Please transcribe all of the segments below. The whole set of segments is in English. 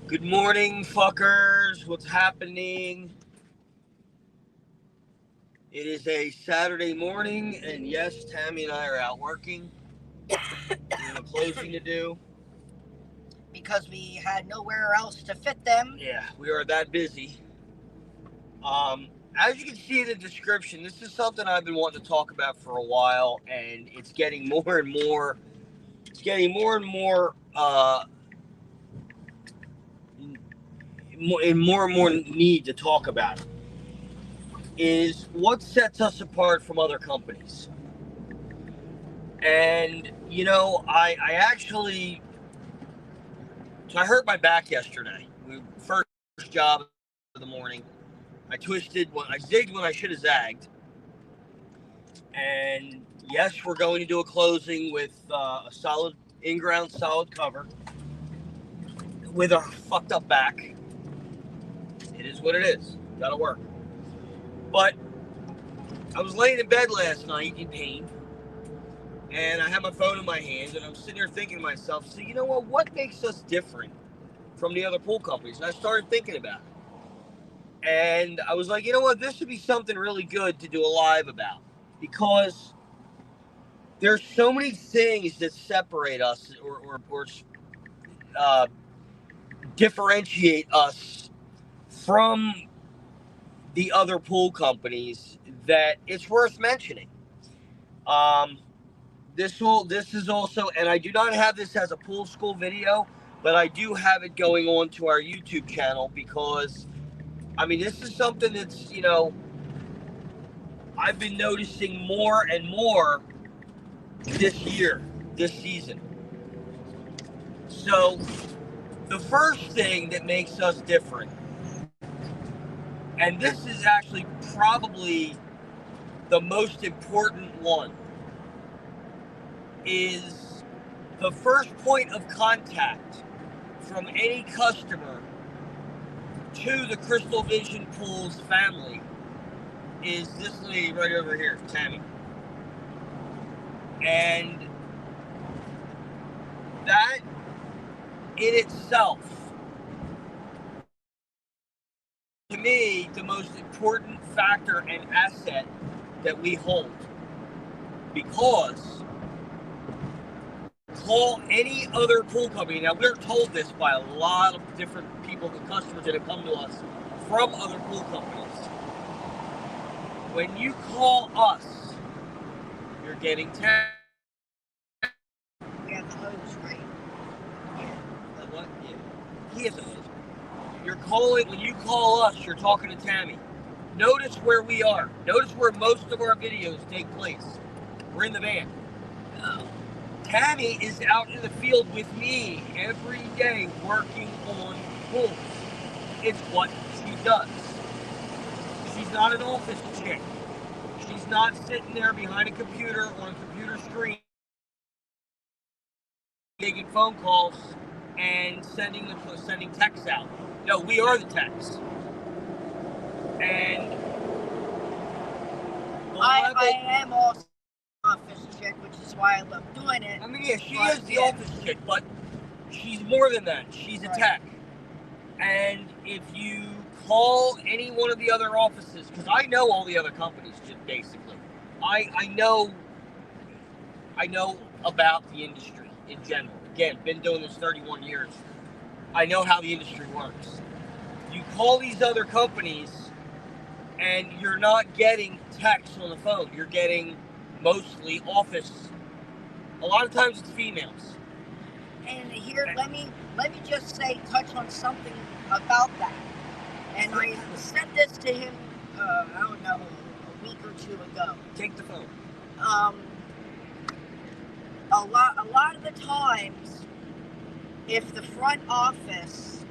Good morning, fuckers. What's happening? It is a Saturday morning, and yes, Tammy and I are out working. We have a closing to do. Because we had nowhere else to fit them. Yeah, we are that busy. As you can see in the description, this is something I've been wanting to talk about for a while, and it's getting more and more. It's getting more and more. In more and more need to talk about it. Is what sets us apart from other companies. And, I actually, so I hurt my back yesterday. First job of the morning. I zigged when I should have zagged. And yes, we're going to do a closing with a solid, in-ground solid cover with a fucked up back. It is what it is. Gotta work. But I was laying in bed last night in pain. And I had my phone in my hand, and I'm sitting there thinking to myself, so you know what makes us different from the other pool companies? And I started thinking about it. And I was like, you know what, this would be something really good to do a live about. Because there's so many things that separate us or uh, differentiate us from the other pool companies that it's worth mentioning. Um, This is also, and I do not have this as a pool school video, but I do have it going on to our YouTube channel because, this is something that's, I've been noticing more and more this season. So, the first thing that makes us different, and this is actually probably the most important one, is the first point of contact from any customer to the Crystal Vision Pools family is this lady right over here, Tammi. And that in itself, to me, the most important factor and asset that we hold. Because call any other pool company. Now, we're told this by a lot of different people, the customers that have come to us from other pool companies. When you call us, you're getting tagged. We have the hose, right? Yeah. What? Yeah. He has a hose. When you call us, you're talking to Tammi. Notice where we are. Notice where most of our videos take place. We're in the van. Tammi is out in the field with me every day working on pools. It's what she does. She's not an office chick. She's not sitting there behind a computer on a computer screen making phone calls and sending texts out. No, we are the texts. And I am also an office chick, which is why I love doing it. Yeah, she is the office chick, but she's more than that. She's a tech. And if you call any one of the other offices, because I know all the other companies, just basically. I know about the industry in general. Again, been doing this 31 years. I know how the industry works. You call these other companies, and you're not getting texts on the phone. You're getting mostly office. A lot of times it's females. And here, let me just touch on something about that. And I said this to him, I don't know, a week or two ago. Take the phone. A lot of the times, if the front office,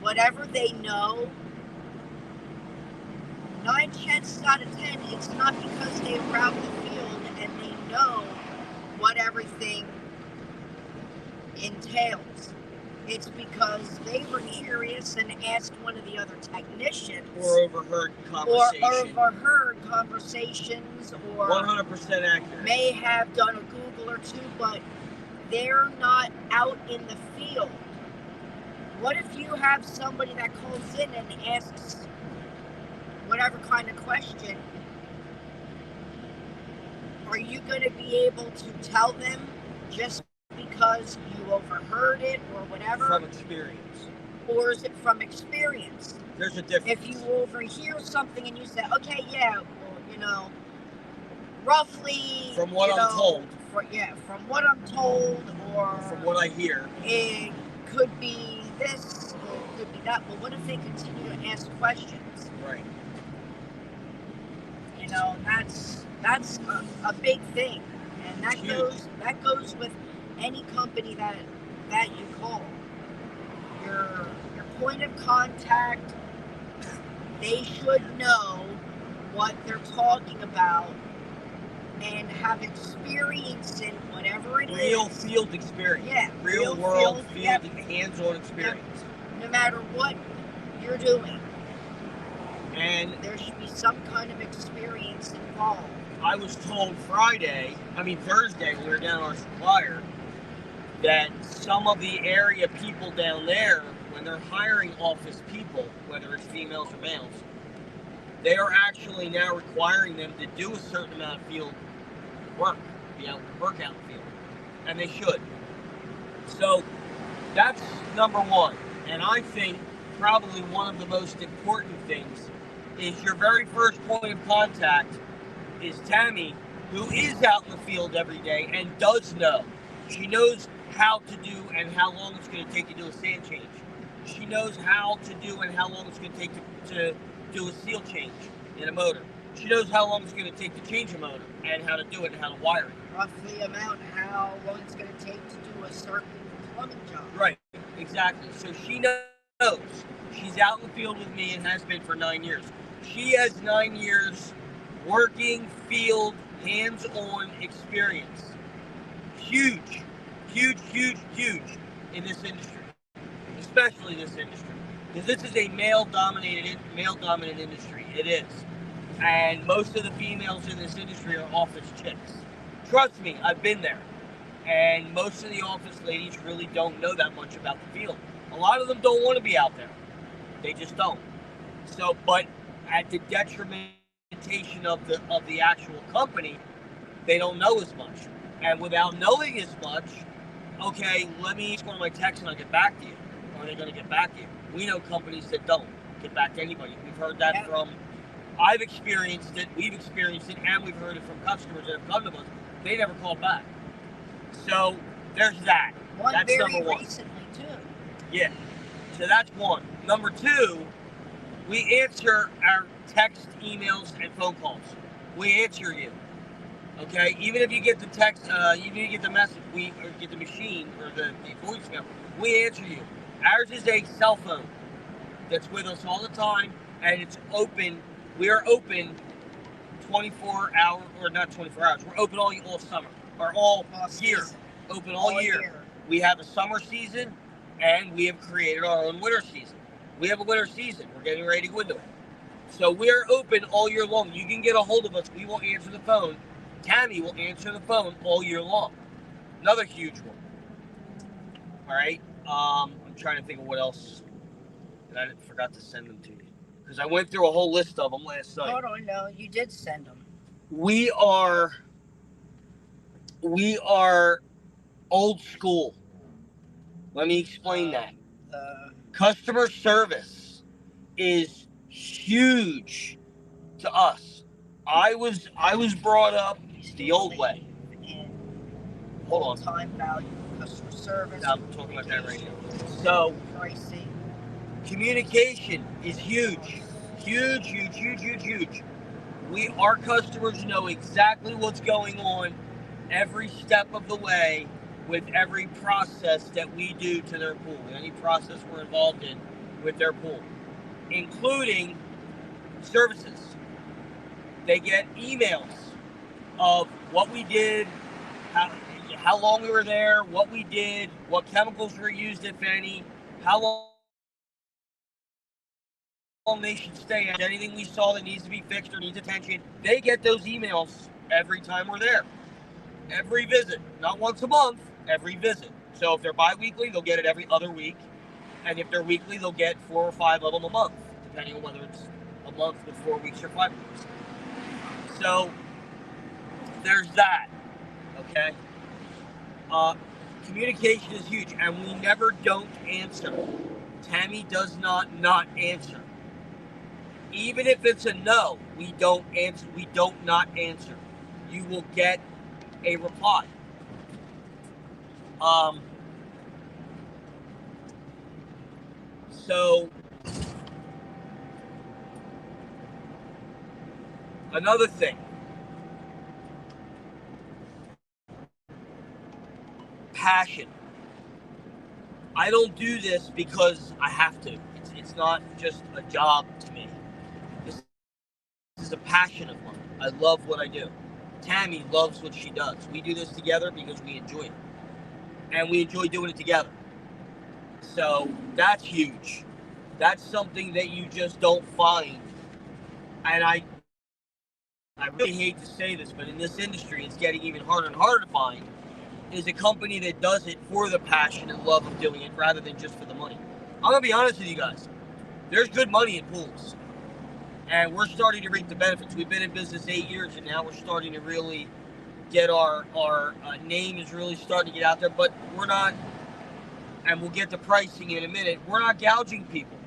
whatever they know, 9 chances out of 10, it's not because they were out in the field and they know what everything entails. It's because they were curious and asked one of the other technicians. Or overheard conversations. Or 100% accurate. May have done a Google or two, but they're not out in the field. What if you have somebody that calls in and asks whatever kind of question? Are you going to be able to tell them just because you overheard it or whatever? From experience. Or is it from experience? There's a difference. If you overhear something and you say, okay, yeah, well, roughly. From what I'm told. From what I'm told, or from what I hear. It could be this, or it could be that. But what if they continue to ask questions? Right. That's a big thing, and that goes with any company that you call. Your point of contact, they should know what they're talking about and have experience in whatever it is. Real field experience. Yeah. Real world field hands-on experience. No matter what you're doing. And there should be some kind of experience involved. I was told Thursday, when we were down our supplier, that some of the area people down there, when they're hiring office people, whether it's females or males, they are actually now requiring them to do a certain amount of field work, work out in the field. And they should. So that's number one. And I think probably one of the most important things is your very first point of contact is Tammi, who is out in the field every day and does know. She knows how to do and how long it's going to take to do a sand change. She knows how to do and how long it's going to take to do a seal change in a motor. She knows how long it's going to take to change a motor and how to do it and how to wire it. Roughly amount how long it's going to take to do a certain plumbing job. Right, exactly. So she knows. She's out in the field with me and has been for 9 years. She has 9 years working field, hands-on experience. Huge in this industry, especially this industry, because this is a male-dominant industry. It is, and most of the females in this industry are office chicks. Trust me, I've been there, and most of the office ladies really don't know that much about the field. A lot of them don't want to be out there; they just don't. So, but at the detrimentation of the actual company, they don't know as much. And without knowing as much, okay, let me ask one of my texts and I'll get back to you. Or are they going to get back to you? We know companies that don't get back to anybody. We've heard that from, I've experienced it, we've experienced it, and we've heard it from customers that have come to us. They never called back. So there's that. That's number one. Recently too. Yeah. So that's one. Number two, we answer our text, emails, and phone calls. We answer you. Okay, even if you get the text, even if you get the message, or get the machine or the voicemail, we answer you. Ours is a cell phone that's with us all the time, and it's open. We are open 24 hours, or not 24 hours. We're open all summer, or all year. Open all year. We have a summer season, and we have created our own winter season. We have a winter season. We're getting ready to go into it. So we are open all year long. You can get a hold of us. We will answer the phone. Tammi will answer the phone all year long. Another huge one. All right. I'm trying to think of what else. And I forgot to send them to you because I went through a whole list of them last night. Hold on, no, you did send them. We are old school. Let me explain that. Customer service is huge to us. I was brought up the old way. Hold on. Time value, customer service. I'm talking about that right now. So, pricing. Communication is huge. Huge. Our customers know exactly what's going on every step of the way with every process that we do to their pool, any process we're involved in with their pool, including services. They get emails of what we did, how long we were there, what we did, what chemicals were used, if any, how long they should stay, anything we saw that needs to be fixed or needs attention. They get those emails every time we're there. Every visit, not once a month, every visit. So if they're bi-weekly, they'll get it every other week. And if they're weekly, they'll get 4 or 5 of them a month, depending on whether it's a month with 4 weeks or 5 weeks. So there's that, okay? Communication is huge, and we never don't answer. Tammi does not answer. Even if it's a no, we don't answer. We don't not answer. You will get a reply. So another thing, passion. I don't do this because I have to. It's not just a job to me. This is a passion of mine. I love what I do. Tammi loves what she does. We do this together because we enjoy it. And we enjoy doing it together. So that's huge. That's something that you just don't find. And I really hate to say this, but in this industry, it's getting even harder and harder to find, is a company that does it for the passion and love of doing it rather than just for the money. I'm going to be honest with you guys. There's good money in pools. And we're starting to reap the benefits. We've been in business 8 years, and now we're starting to really get our name is really starting to get out there. But we're not, and we'll get the pricing in a minute, we're not gouging people.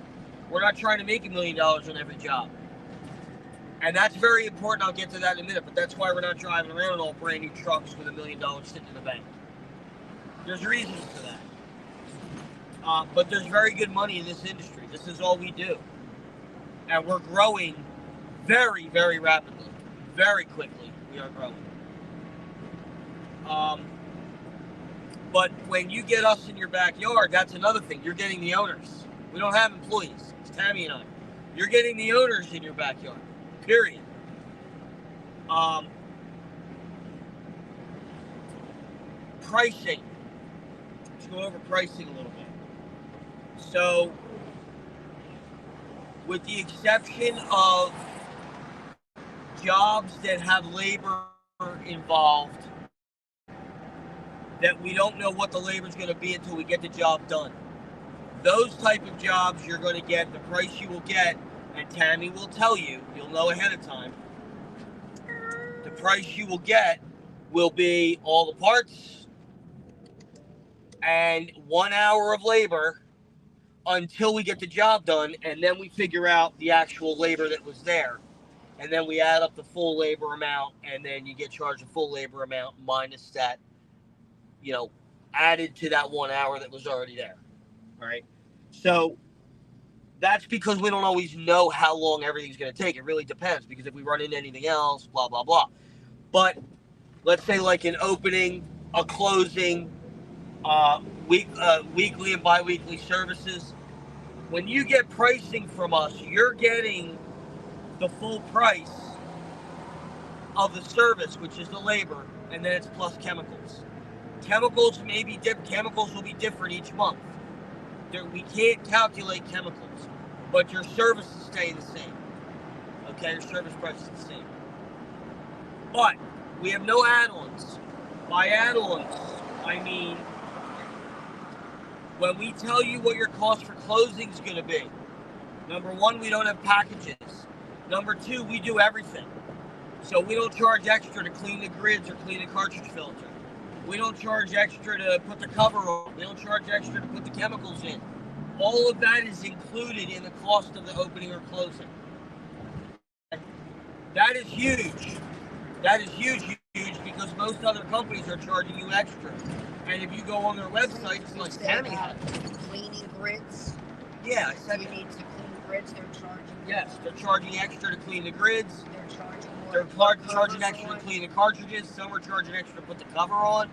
We're not trying to make $1 million on every job. And that's very important. I'll get to that in a minute. But that's why we're not driving around in all brand new trucks with $1 million sitting in the bank. There's reasons for that. But there's very good money in this industry. This is all we do. And we're growing very, very rapidly. Very quickly, we are growing. But when you get us in your backyard, that's another thing. You're getting the owners. We don't have employees. It's Tammi and I. You're getting the owners in your backyard. Period. Pricing. Let's go over pricing a little bit. So, with the exception of jobs that have labor involved, that we don't know what the labor is going to be until we get the job done. Those type of jobs, you're going to get the price you will get, and Tammi will tell you, you'll know ahead of time, the price you will get will be all the parts and 1 hour of labor until we get the job done, and then we figure out the actual labor that was there. And then we add up the full labor amount, and then you get charged a full labor amount minus that, added to that 1 hour that was already there. All right? So that's because we don't always know how long everything's going to take. It really depends, because if we run into anything else, blah, blah, blah. But let's say like an opening, a closing, weekly and bi-weekly services. When you get pricing from us, you're getting the full price of the service, which is the labor, and then it's plus chemicals. Chemicals will be different each month. We can't calculate chemicals, but your services stay the same. Okay, your service price is the same. But we have no add-ons. By add-ons, I mean when we tell you what your cost for closing is going to be. Number one, we don't have packages. Number two, we do everything. So we don't charge extra to clean the grids or clean the cartridge filter. We don't charge extra to put the cover on. We don't charge extra to put the chemicals in. All of that is included in the cost of the opening or closing. That is huge. That is huge because most other companies are charging you extra. And if you go on their website, it's like Tammi has cleaning grids. Yeah, I said you need to clean grids. They're charging. Yes, they're charging extra to clean the grids. They're charging more. They're charging extra to clean the cartridges. Some are charging extra to put the cover on.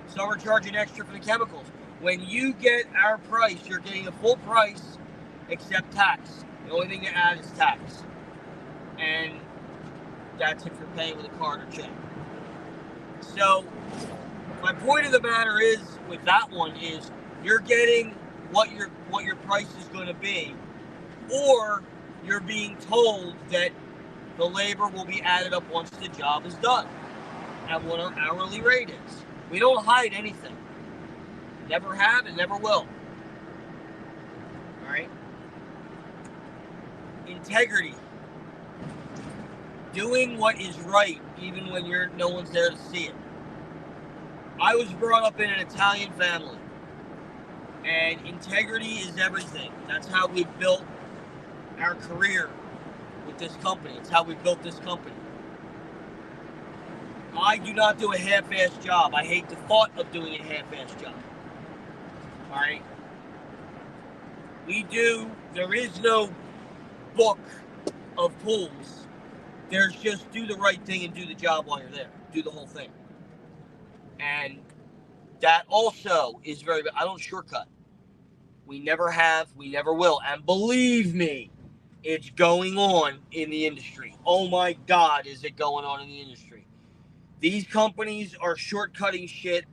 Some are charging extra for the chemicals. When you get our price, you're getting the full price except tax. The only thing to add is tax. And that's if you're paying with a card or check. So my point of the matter is, with that one, is you're getting what your price is going to be, or you're being told that the labor will be added up once the job is done and what our hourly rate is. We don't hide anything. Never have and never will. All right? Integrity. Doing what is right, even when no one's there to see it. I was brought up in an Italian family, and integrity is everything. That's how we built our career with this company. It's how we built this company. I do not do a half-assed job. I hate the thought of doing a half-assed job. All right? There is no book of pools. There's just do the right thing and do the job while you're there. Do the whole thing. And that also is very, I don't shortcut. We never have, we never will. And believe me, it's going on in the industry. Oh my God, is it going on in the industry? These companies are shortcutting shit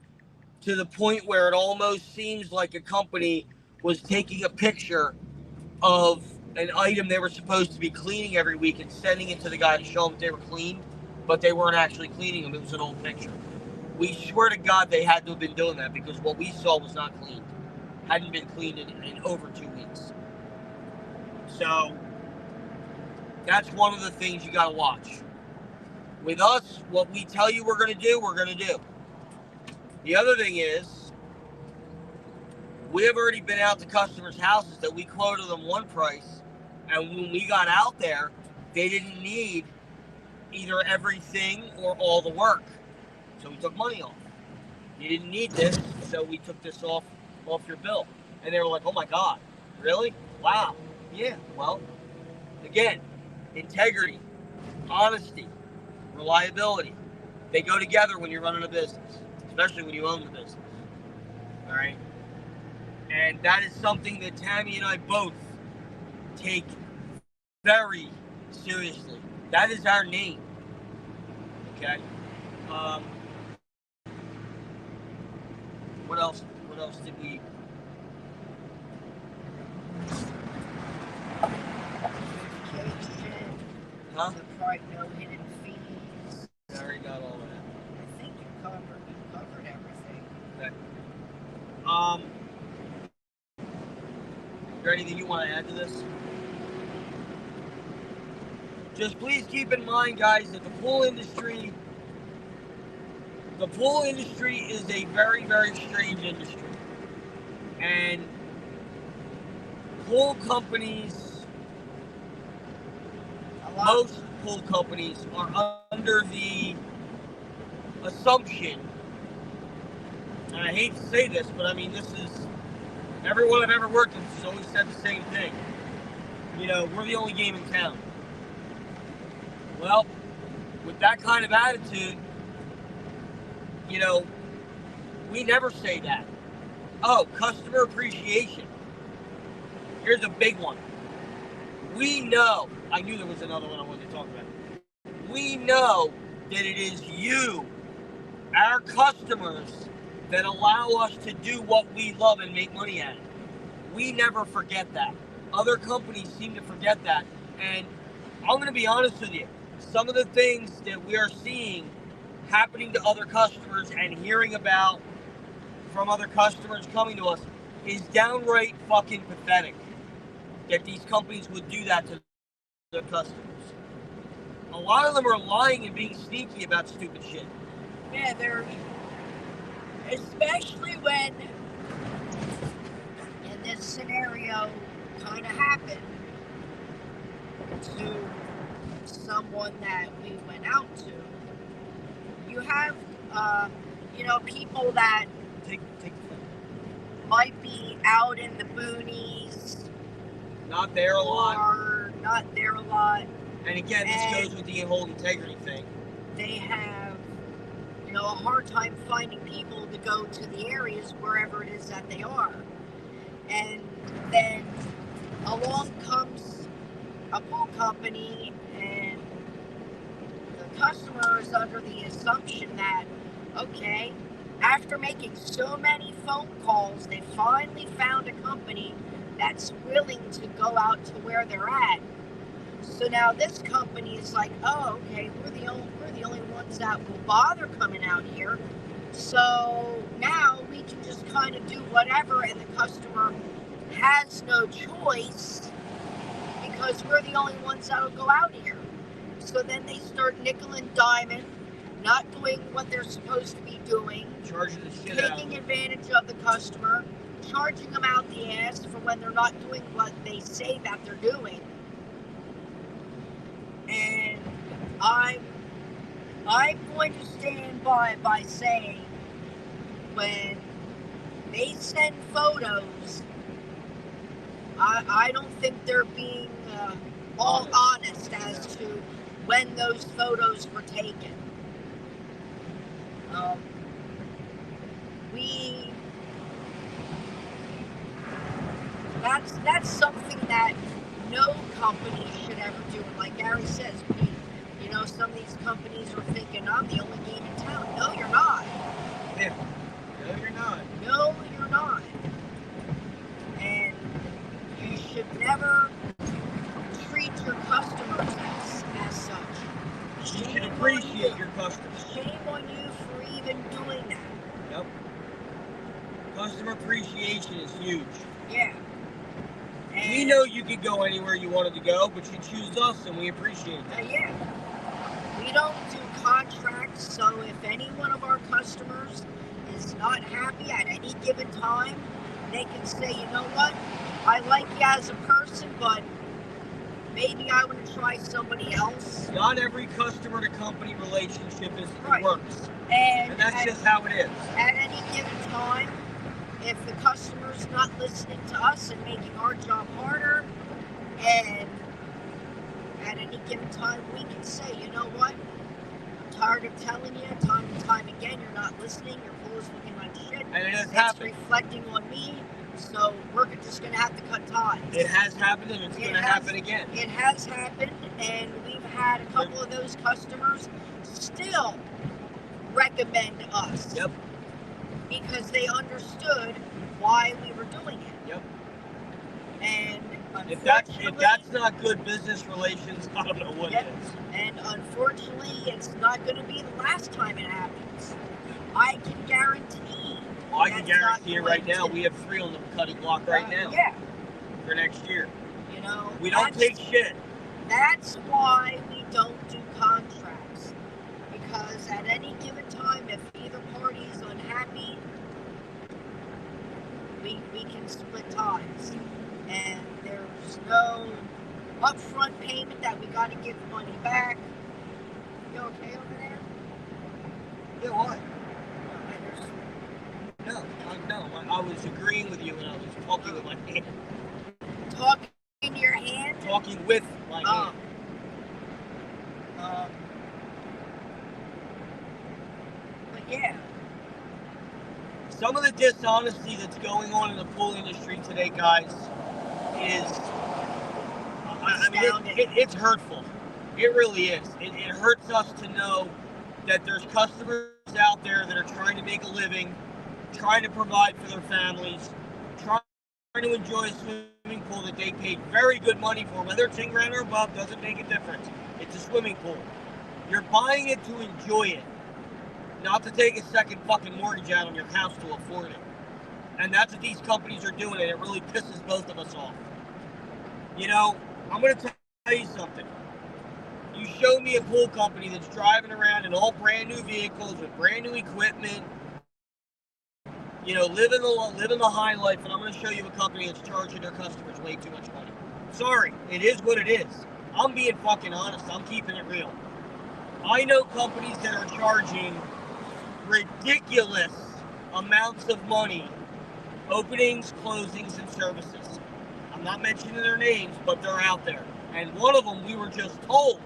to the point where it almost seems like a company was taking a picture of an item they were supposed to be cleaning every week and sending it to the guy to show them they were cleaned, but they weren't actually cleaning them. It was an old picture. We swear to God they had to have been doing that because what we saw was not cleaned. Hadn't been cleaned in over 2 weeks. So that's one of the things you got to watch. With us, what we tell you we're going to do, we're going to do. The other thing is, we have already been out to customers' houses that we quoted them one price, and when we got out there, they didn't need either everything or all the work. So we took money off. You didn't need this, so we took this off your bill. And they were like, oh my God, really? Wow. Yeah, well, again, integrity, honesty, reliability. They go together when you're running a business, especially when you own the business. All right? And that is something that Tammi and I both take very seriously. That is our name. Okay? What else did we... Huh? No hidden fees. I already got all that. I think you covered everything. Okay. Is there anything you want to add to this? Just please keep in mind, guys, that the pool industry is a very, very strange industry. And pool companies, most pool companies are under the assumption, and I hate to say this, but I mean, this is, everyone I've ever worked with has always said the same thing. You know, we're the only game in town. Well, with that kind of attitude, you know, we never say that. Oh, customer appreciation. Here's a big one. We know, I knew there was another one I wanted to talk about. We know that it is you, our customers, that allow us to do what we love and make money at it. We never forget that. Other companies seem to forget that. And I'm going to be honest with you. Some of the things that we are seeing happening to other customers and hearing about from other customers coming to us is downright fucking pathetic. That these companies would do that to their customers. A lot of them are lying and being sneaky about stupid shit. Yeah, they're, especially when in this scenario kind of happened to someone that we went out to. You have, people that might be out in the boonies. Not there a lot. Or not there a lot. And again, this goes with the whole integrity thing. They have, a hard time finding people to go to the areas wherever it is that they are. And then along comes a pool company and the customer is under the assumption that, okay, after making so many phone calls, they finally found a company that's willing to go out to where they're at. So now this company is like, oh, okay, we're the only ones that will bother coming out here. So now we can just kind of do whatever, and the customer has no choice because we're the only ones that'll go out here. So then they start nickel and diming, not doing what they're supposed to be doing, Charging the shit out. taking advantage of the customer, charging them out the ass for when they're not doing what they say that they're doing. And I'm going to stand by saying, when they send photos, I don't think they're being all honest as to when those photos were taken. That's something that no company should ever do. Like Gary says, some of these companies are thinking, I'm the only game in town. No, you're not. Yeah. No, you're not. No, you're not. And you should never treat your customers as such. You should appreciate your customers. Shame on you for even doing that. Yep. Customer appreciation is huge. Yeah. And we know you could go anywhere you wanted to go, but you choose us, and we appreciate that. Yeah. We don't do contracts, so if any one of our customers is not happy at any given time, they can say, you know what, I like you as a person, but maybe I want to try somebody else. Not every customer to company relationship works. And that's just how it is. At any given time, if the customer's not listening to us and making our job harder, and at any given time we can say, you know what, I'm tired of telling you time and time again, you're not listening, your pool's looking like shit. And it has happened. It's reflecting on me, so we're just going to have to cut ties. It has happened, and it's going to happen again. It has happened, and we've had a couple of those customers still recommend us. Yep. Because they understood why we were doing it. Yep. And if that's not good business relations, I don't know what is. And unfortunately, it's not going to be the last time it happens. I can guarantee. I can guarantee it right now. We have 3 on the cutting block right now. Yeah. For next year. You know. We don't take shit. That's why we don't do contracts. Because at any given time, if either party is unhappy, we can split ties. And there's no upfront payment that we got to give money back. You okay over there? Yeah, what? No, I was agreeing with you when I was talking with my hand. Talking in your hand? Talking with my hand. But yeah. Some of the dishonesty that's going on in the pool industry today, guys, is, it's hurtful. It really is. It hurts us to know that there's customers out there that are trying to make a living, trying to provide for their families, trying to enjoy a swimming pool that they paid very good money for. Whether it's $10,000 or above doesn't make a difference. It's a swimming pool. You're buying it to enjoy it, not to take a second fucking mortgage out on your house to afford it. And that's what these companies are doing, and it really pisses both of us off. You know, I'm going to tell you something. You show me a pool company that's driving around in all brand new vehicles with brand new equipment, you know, living the high life, and I'm going to show you a company that's charging their customers way too much money. Sorry, it is what it is. I'm being fucking honest. I'm keeping it real. I know companies that are charging ridiculous amounts of money, openings, closings, and services. I'm not mentioning their names, but they're out there. And one of them, we were just told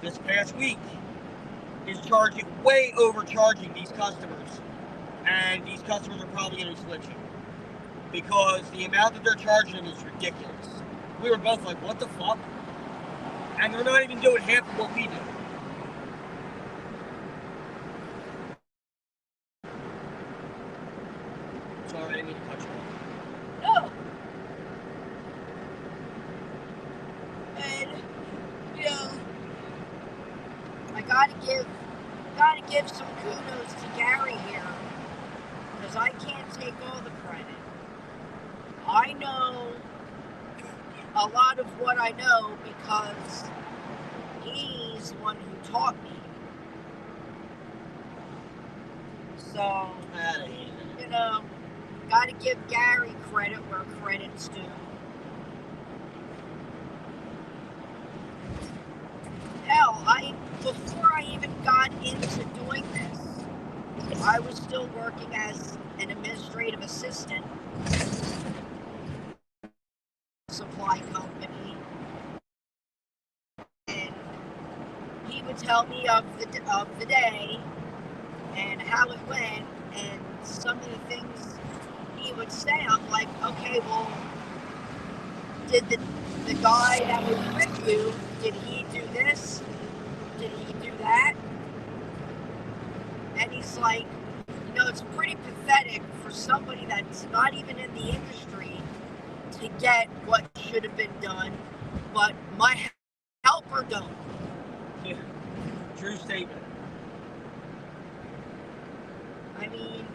this past week, is overcharging these customers. And these customers are probably going to be switching because the amount that they're charging them is ridiculous. We were both like, what the fuck? And they're not even doing half of what we do. Sorry, I didn't mean to cut you off. No. And, you know, I gotta give some kudos to Gary here, because I can't take all the credit. I know a lot of what I know because he's the one who taught me. So, you know, gotta give Gary credit where credit's due. Hell, before I even got into doing this, I was still working as an administrative assistant supply company, and he would tell me of the day and how it went, and some of the things he would say, I'm like, okay, well, did the guy that was with you, did he do this? Did he do that? And he's like, you know, it's pretty pathetic for somebody that's not even in the industry to get what should have been done, but my helper don't. Yeah, true statement. I mean,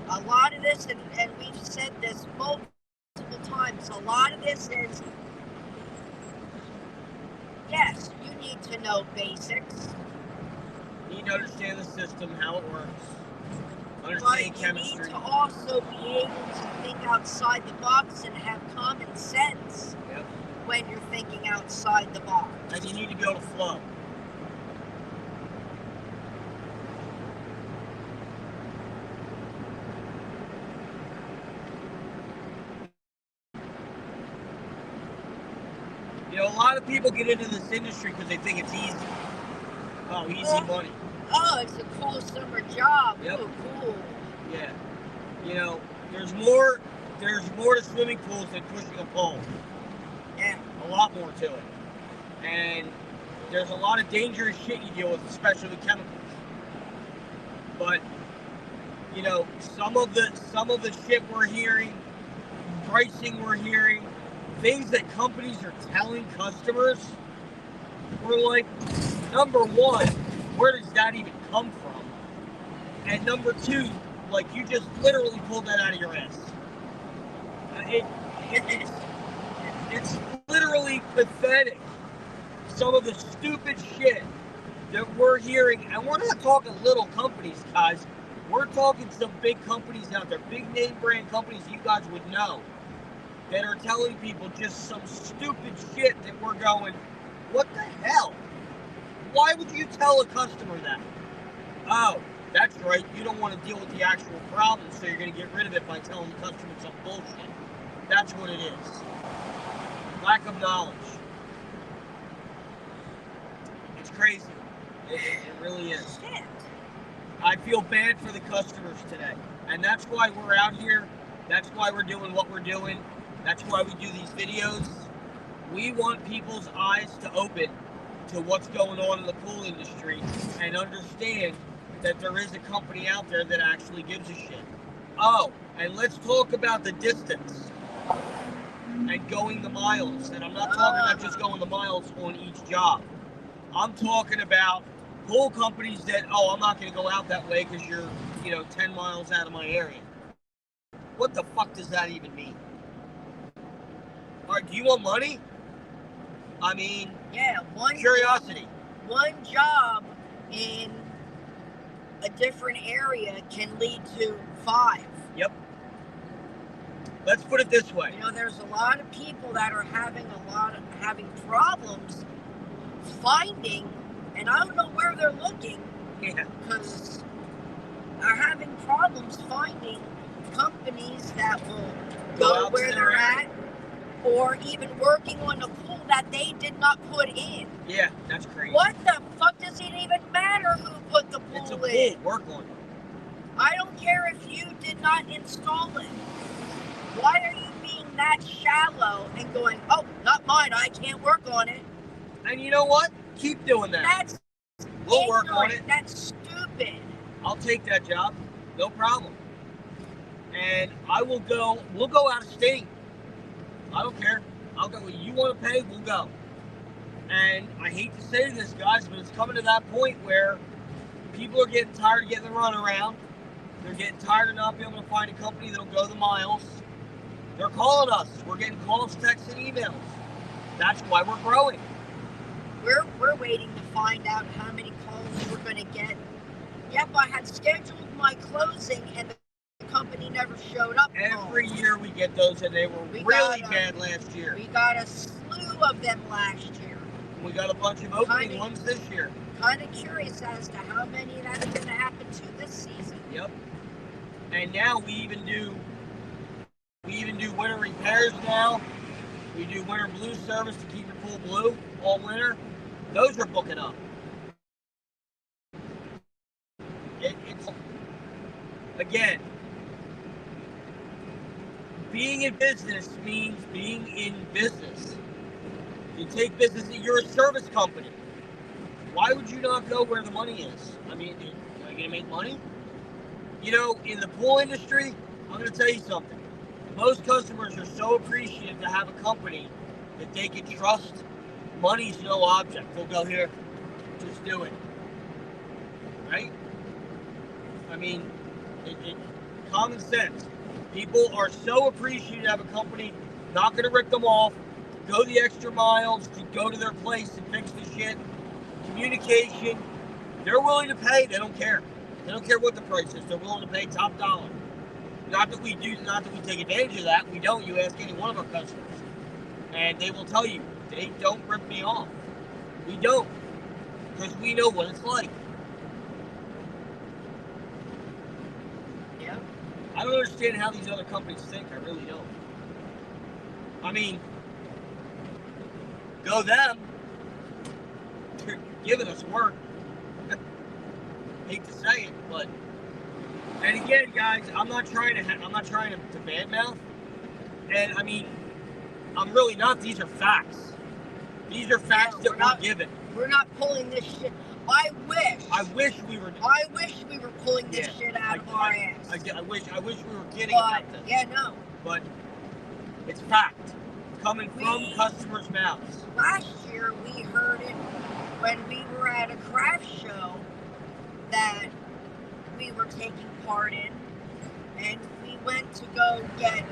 a lot of this, and we've said this multiple times, a lot of this is, yes, you need to know basics. You need to understand the system, how it works. Understand But chemistry. you need to also be able to think outside the box and have common sense when you're thinking outside the box. And you need to be able to flow. You know, a lot of people get into this industry because they think it's easy. Oh, easy money. Oh, it's a cool summer job. Yep. Ooh, cool. Yeah. You know, there's more to swimming pools than pushing a pole. Yeah. A lot more to it. And there's a lot of dangerous shit you deal with, especially with chemicals. But, you know, some of the shit we're hearing, pricing we're hearing, things that companies are telling customers, we're like, number one, where does that even come from? And number two, like, you just literally pulled that out of your ass. It's literally pathetic. Some of the stupid shit that we're hearing, and we're not talking little companies, guys. We're talking some big companies out there, big name brand companies you guys would know, that are telling people just some stupid shit that we're going, what the hell? Why would you tell a customer that? Oh, that's right, you don't want to deal with the actual problem, so you're going to get rid of it by telling the customer some bullshit. That's what it is. Lack of knowledge. It's crazy. It really is. Shit. I feel bad for the customers today. And that's why we're out here. That's why we're doing what we're doing. That's why we do these videos. We want people's eyes to open to what's going on in the pool industry and understand that there is a company out there that actually gives a shit. Oh, and let's talk about the distance and going the miles. And I'm not talking about just going the miles on each job. I'm talking about pool companies that, oh, I'm not going to go out that way because you're, 10 miles out of my area. What the fuck does that even mean? All right, do you want money? I mean, yeah, curiosity. One job in a different area can lead to 5. Yep. Let's put it this way. There's a lot of people that are having problems finding, and I don't know where they're looking, because they're having problems finding companies that will go where they're at, or even working on a pool that they did not put in. Yeah, that's crazy. What the fuck does it even matter who put the pool in? It's a pool. Work on it. I don't care if you did not install it. Why are you being that shallow and going, oh, not mine, I can't work on it? And you know what? Keep doing that. We'll work on it. That's stupid. I'll take that job. No problem. And we'll go out of state. I don't care. I'll go. You want to pay? We'll go. And I hate to say this, guys, but it's coming to that point where people are getting tired of getting the runaround. They're getting tired of not being able to find a company that'll go the miles. They're calling us. We're getting calls, texts, and emails. That's why we're growing. We're waiting to find out how many calls we're going to get. Yep, I had scheduled my closing, and the company never showed up. Every year we get those, and they were really bad last year. We got a slew of them last year. We got a bunch of opening ones this year. Kind of curious as to how many that's going to happen to this season. Yep. And now we even do winter repairs now. We do winter blue service to keep your pool blue all winter. Those are booking up. It's again, being in business means being in business. You take business. You're a service company. Why would you not go where the money is? I mean, are you going to make money? You know, in the pool industry, I'm going to tell you something. Most customers are so appreciative to have a company that they can trust. Money's no object. They'll go here, just do it. Right? I mean, common sense. People are so appreciative to have a company not going to rip them off, go the extra miles, to go to their place and fix the shit. Communication. They're willing to pay. They don't care. They don't care what the price is. They're willing to pay top dollar. Not that we take advantage of that. We don't. You ask any one of our customers. And they will tell you, they don't rip me off. We don't. Because we know what it's like. Yeah. I don't understand how these other companies think. I really don't. I mean, go them. They're giving us work. Hate to say it, but and again, guys, I'm not trying to badmouth. And I mean, I'm really not. These are facts. These are facts that we're given. We're not pulling this shit. I wish we were pulling this shit out of our ass. I wish we were kidding about this. Yeah, no. But it's fact. Coming from customers' mouths. Last year we heard it when we were at a craft show that we were taking part in, and we went to go get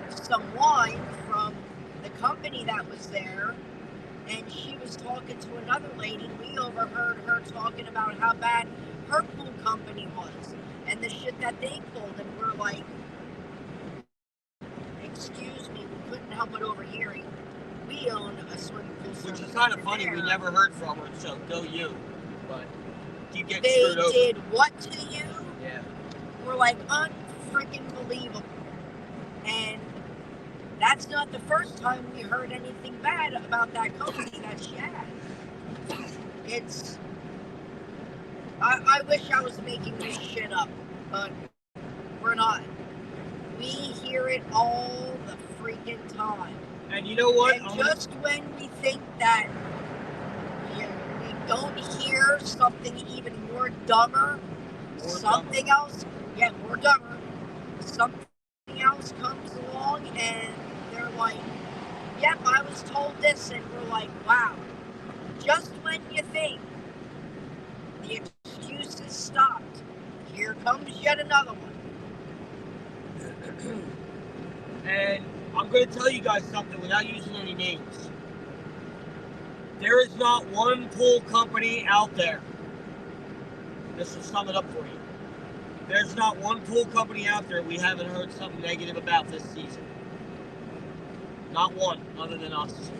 some wine from the company that was there, and she was talking to another lady. We overheard her talking about how bad her pool company was and the shit that they pulled, and we're like, excuse me, we couldn't help but overhearing. We own a swimming pool service. Which is kind of funny, we never heard from her, so go you. But keep getting they screwed over. did what to you? Yeah. We're like, unfreaking believable. And that's not the first time we heard anything bad about that company that she had. It's... I wish I was making this shit up, but we're not. We hear it all the freaking time. And you know what? And just when we think that we don't hear something even more dumber, something else comes along, and they're like, yep, I was told this, and we're like, wow. Just when you think the excuses stopped, here comes yet another one. And I'm going to tell you guys something without using any names. There is not one pool company out there. This will sum it up for you. There's not one pool company out there we haven't heard something negative about this season. Not one, other than us.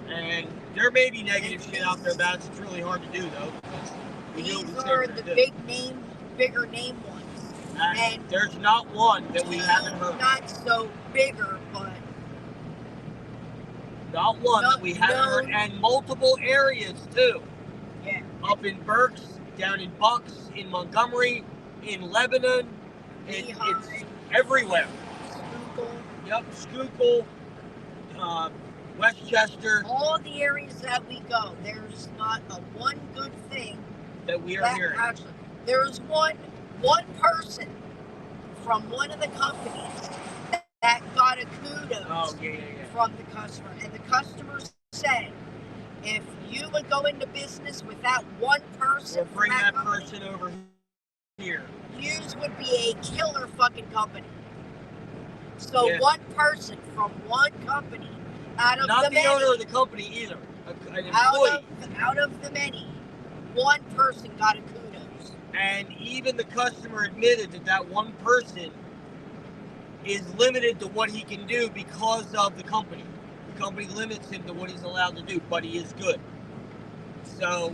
And there may be negative shit out there about it. It's really hard to do, though. These are the bigger name ones. And there's not one that we haven't heard. Not so bigger, but... Not one that we haven't heard. And multiple areas, too. Yeah. Up in Berks, down in Bucks, in Montgomery, in Lebanon. It's everywhere. Schuylkill. Yep, Schuylkill, Westchester. All the areas that we go, there's not a one good thing that we are hearing. Actually, there's one person from one of the companies that got a kudos from the customer. And the customer said if you would go into business with that one person, or bring that company, person over here. Yous would be a killer fucking company. So Yeah. one person from one company, out of Not the many, owner of the company either, an employee. out of the many, one person got a kudos. And even the customer admitted that one person is limited to what he can do because of the company. The company limits him to what he's allowed to do, but he is good. So,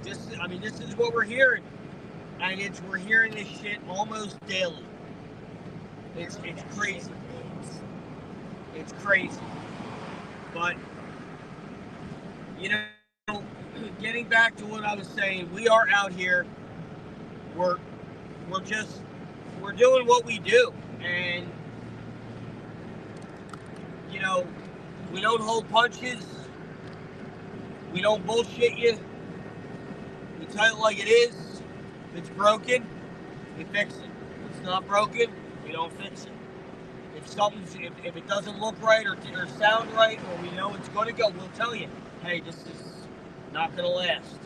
this is what we're hearing. And we're hearing this shit almost daily. It's crazy. It's crazy. But, you know, getting back to what I was saying, we are out here. We're doing what we do. And, you know, we don't hold punches. We don't bullshit you. We tell it like it is. If it's broken, we fix it. If it's not broken, we don't fix it. If it doesn't look right or sound right, or we know it's going to go, we'll tell you, hey, this is not going to last.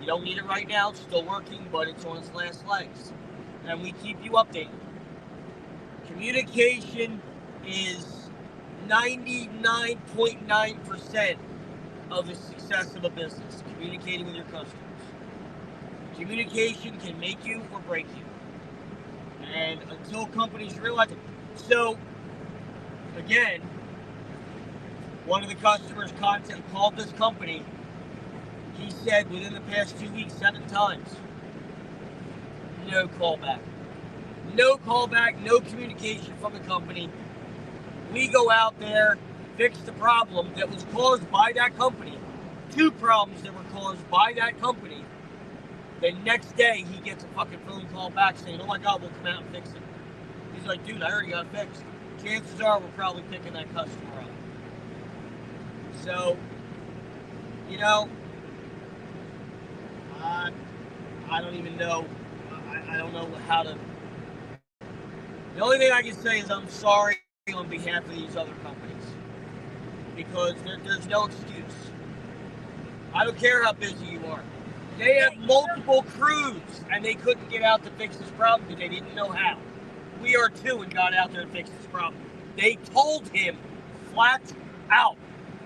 You don't need it right now. It's still working, but it's on its last legs. And we keep you updated. Communication is 99.9% of the success of a business. Communicating with your customers. Communication can make you or break you. And until companies realize it. So, again, one of the customers called this company. He said within the past 2 weeks, 7 times. No callback. No callback, no communication from the company. We go out there, fix the problem that was caused by that company. 2 problems that were caused by that company. The next day, he gets a fucking phone call back saying, oh my God, we'll come out and fix it. He's like, dude, I already got it fixed. Chances are we're probably picking that customer up. So, you know, I don't even know. I don't know how to. The only thing I can say is I'm sorry on behalf of these other companies. Because there's no excuse. I don't care how busy you are. They have multiple crews, and they couldn't get out to fix this problem because they didn't know how. We are too, and got out there and fixed this problem. They told him flat out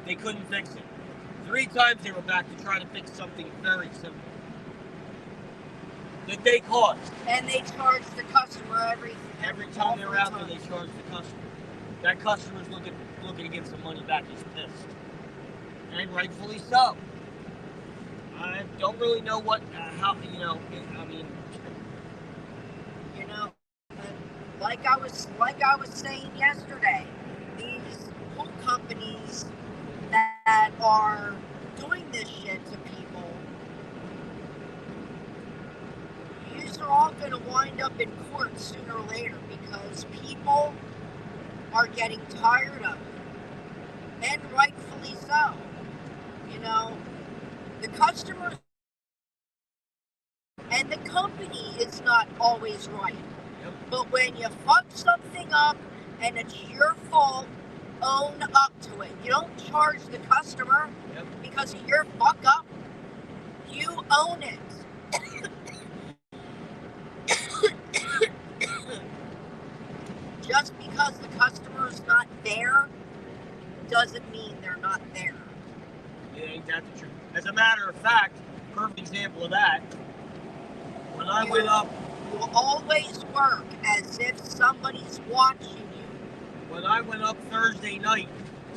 they couldn't fix it. 3 times they were back to try to fix something very simple that they caused. And they charge the customer every time they're out there. They charge the customer. That customer's looking to get some money back. He's pissed, and rightfully so. I don't really know how, you know, I mean, you know, like I was saying yesterday, these pool companies that are doing this shit to people, these are all going to wind up in court sooner or later because people are getting tired of it, and rightfully so. You know, the customers and the company is not always right. Yep. But when you fuck something up and it's your fault, own up to it. You don't charge the customer because of your fuck up. You own it. Just because the customer's not there doesn't mean they're not there. Yeah, ain't that the truth? As a matter of fact, perfect example of that. When I went up, you always work as if somebody's watching you. When I went up Thursday night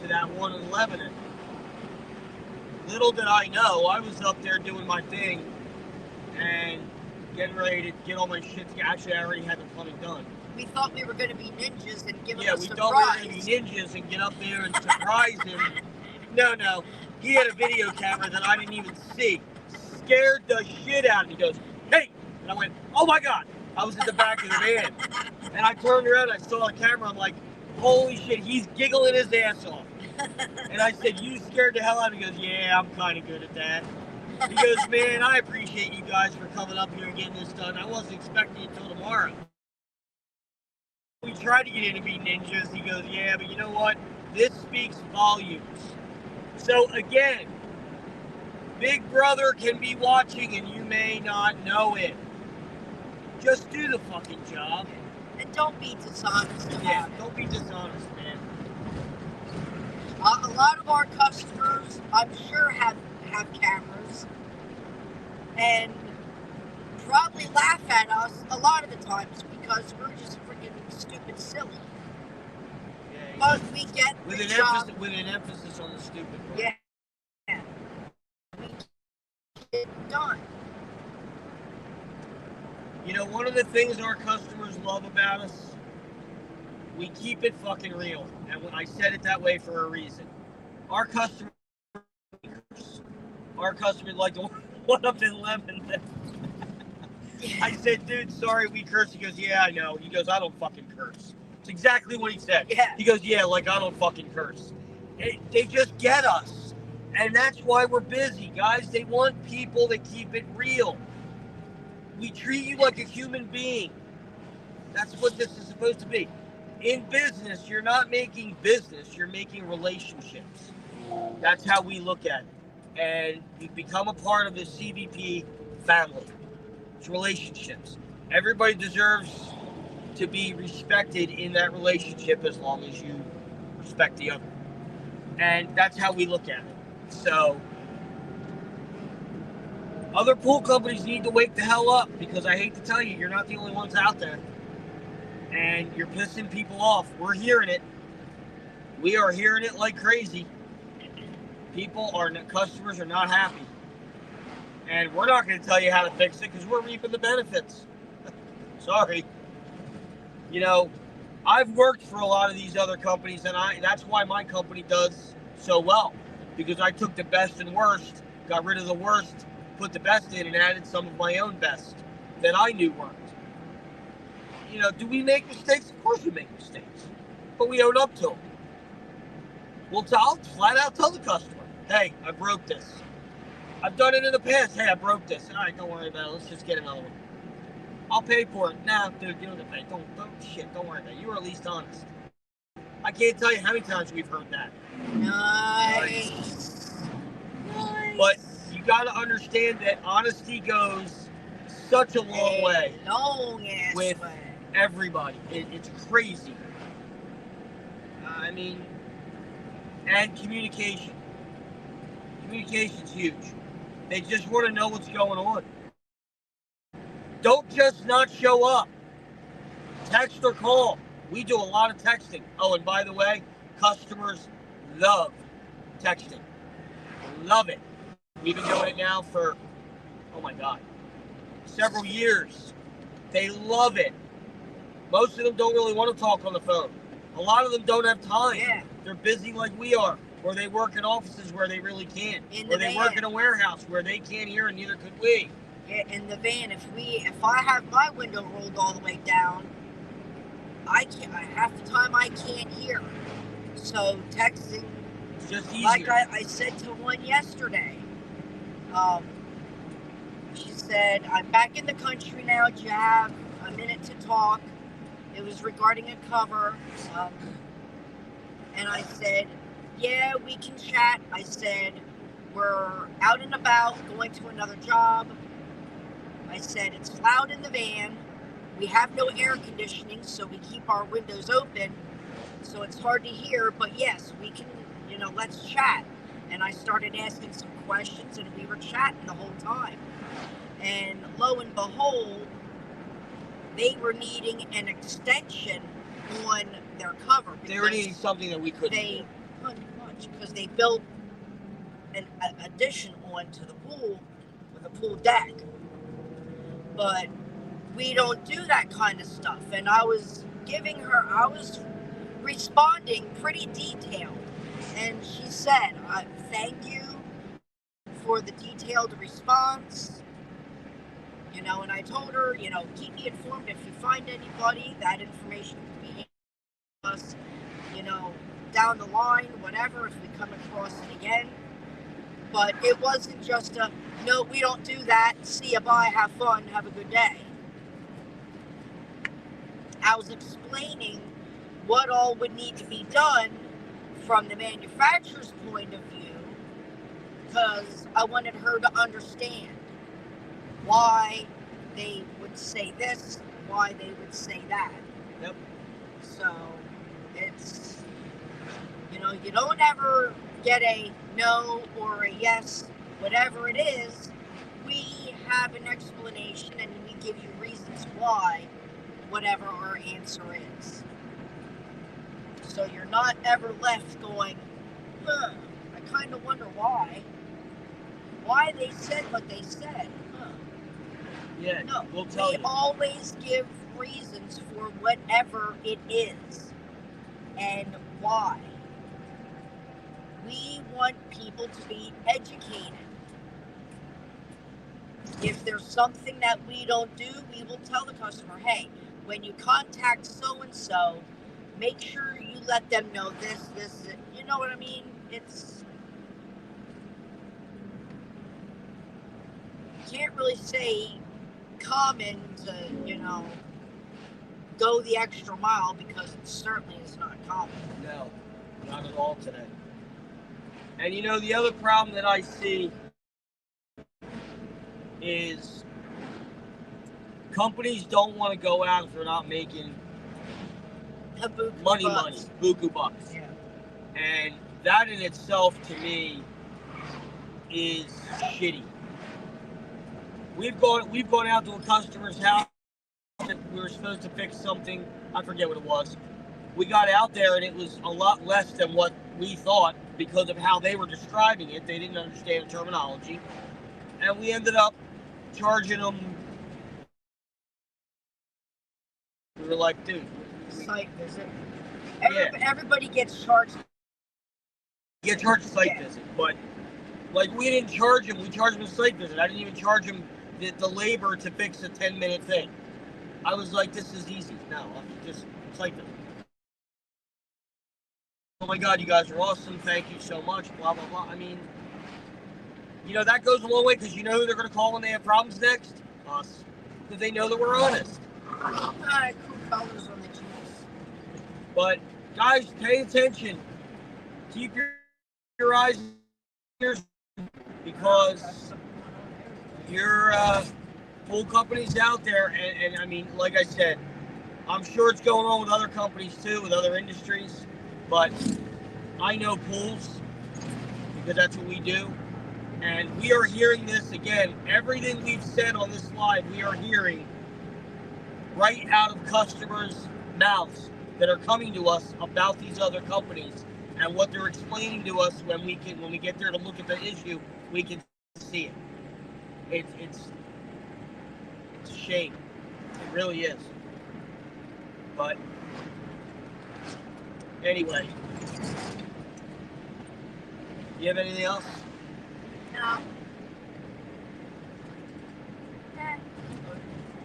to that one in Lebanon, little did I know, I was up there doing my thing and getting ready to get all my shit together. Actually, I already had the plumbing done. We thought we were going to be ninjas and give him Yeah, a we surprise. thought we were going to be ninjas and get up there and surprise him. No. He had a video camera that I didn't even see. Scared the shit out of me. He goes, hey! And I went, oh my God! I was in the back of the van. And I turned around and I saw the camera. I'm like, holy shit, he's giggling his ass off. And I said, you scared the hell out of me? He goes, yeah, I'm kind of good at that. He goes, man, I appreciate you guys for coming up here and getting this done. I wasn't expecting it until tomorrow. We tried to get in to be ninjas. He goes, yeah, but you know what? This speaks volumes. So again, Big Brother can be watching and you may not know it. Just do the fucking job. And don't be dishonest about Yeah, it. don't be dishonest, man. A lot of our customers, I'm sure, have cameras and probably laugh at us a lot of the times because we're just freaking stupid silly. Yeah, But we get with the an job. emphasis, with an emphasis on the stupid part. Yeah. We get it done. You know, one of the things our customers love about us, we keep it fucking real. And I said it that way for a reason. Our customers like the one up in Lebanon. I said, dude, sorry, we curse. He goes, yeah, I know. He goes, I don't fucking curse. It's exactly what he said. Yeah. He goes, yeah, like I don't fucking curse. They just get us. And that's why we're busy, guys. They want people that keep it real. We treat you like a human being. That's what this is supposed to be. In business, you're not making business, you're making relationships. That's how we look at it. And you become a part of the CVP family. It's relationships. Everybody deserves to be respected in that relationship as long as you respect the other. And that's how we look at it. So, other pool companies need to wake the hell up because I hate to tell you, you're not the only ones out there. And you're pissing people off. We're hearing it. We are hearing it like crazy. Customers are not happy. And we're not going to tell you how to fix it because we're reaping the benefits. Sorry. You know, I've worked for a lot of these other companies, and that's why my company does so well. Because I took the best and worst, got rid of the worst, put the best in, and added some of my own best that I knew worked. You know, do we make mistakes? Of course we make mistakes. But we own up to them. I'll flat out tell the customer, hey, I broke this. I've done it in the past. Hey, I broke this. All right, don't worry about it. Let's just get another one. I'll pay for it. Nah, dude, you don't have to pay. Don't worry about it. You were at least honest. I can't tell you how many times we've heard that. Nice. But you got to understand that honesty goes such a long way. With everybody. It's crazy. I mean, and communication. Communication's huge. They just want to know what's going on. Don't just not show up. Text or call. We do a lot of texting. Oh, and by the way, customers love texting. Love it. We've been doing it now for, oh my God, several years. They love it. Most of them don't really want to talk on the phone. A lot of them don't have time. Yeah. They're busy like we are. Or they work in offices where they really can't. Or they work in a warehouse where they can't hear and neither could we. Yeah, in the van, if I have my window rolled all the way down, half the time I can't hear. So texting, it's just easier. like I said to one yesterday, she said, I'm back in the country now. Do you have a minute to talk? It was regarding a cover. And I said, yeah, we can chat. I said, we're out and about, going to another job. I said, it's loud in the van. We have no air conditioning, so we keep our windows open. So it's hard to hear, but yes, we can, let's chat. And I started asking some questions, and we were chatting the whole time. And lo and behold, they were needing an extension on their cover. They were needing something that we couldn't do. Pretty much, because they built an addition onto the pool with a pool deck. But we don't do that kind of stuff. And I was responding pretty detailed. And she said, thank you for the detailed response. And I told her, keep me informed if you find anybody. That information can be us, down the line, whatever, if we come across it again. But it wasn't just no, we don't do that. See you, bye, have fun, have a good day. I was explaining what all would need to be done from the manufacturer's point of view because I wanted her to understand why they would say this, why they would say that. Yep. So it's, you know, you don't ever get a no or a yes, whatever it is. We have an explanation and we give you reasons why, whatever our answer is. So you're not ever left going, I kind of wonder why they said what they said. Yeah, No, we'll tell you. We always give reasons for whatever it is and why. We want people to be educated. If there's something that we don't do, we will tell the customer, hey, when you contact so-and-so, make sure you let them know this, you know what I mean? It's, you can't really say common to, you know, go the extra mile, because it certainly is not common. No, not at all today. And you know, the other problem that I see is companies don't want to go out if they're not making money, buku bucks. Yeah. And that in itself, to me, is shitty. We've gone out to a customer's house that we were supposed to fix something. I forget what it was. We got out there and it was a lot less than what we thought because of how they were describing it. They didn't understand the terminology, and we ended up charging them. We were like, dude, site visit. Yeah. Everybody gets charged. You get charged a site visit, but like we didn't charge him. We charged him a site visit. I didn't even charge him the labor to fix a 10-minute thing. I was like, this is easy. No, I'll just site visit. Oh my God, you guys are awesome. Thank you so much. Blah, blah, blah. I mean, you know, that goes a long way, because you know who they're going to call when they have problems next? Us. Because they know that we're honest. Cool colors on the jeans. But, guys, pay attention. Keep your eyes and ears, because your pool companies out there, and I mean, like I said, I'm sure it's going on with other companies too, with other industries, but I know pools because that's what we do. And we are hearing this again. Everything we've said on this live, we are hearing right out of customers' mouths that are coming to us about these other companies, and what they're explaining to us when we get there to look at the issue, we can see it. It's a shame. It really is. But anyway, you have anything else? No.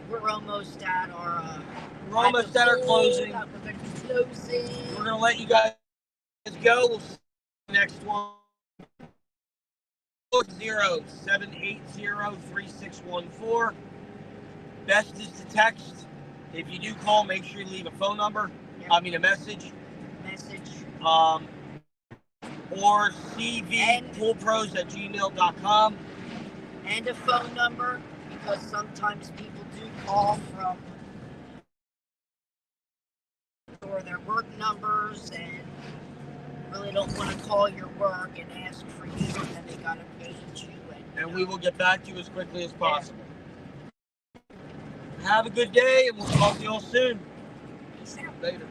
We're almost at our. We're almost at our closing. We're going to be closing. We're going to let you guys go. We'll see you next one. 780-3614. Best is to text. If you do call, make sure you leave a phone number. Yep. I mean, a message. Or Cvpoolpros@gmail.com. And a phone number, because sometimes people do call from or their work numbers and really don't want to call your work and ask for you, and then they got to page you. And we will get back to you as quickly as possible. Yeah. Have a good day, and we'll talk to you all soon. Peace out. Later.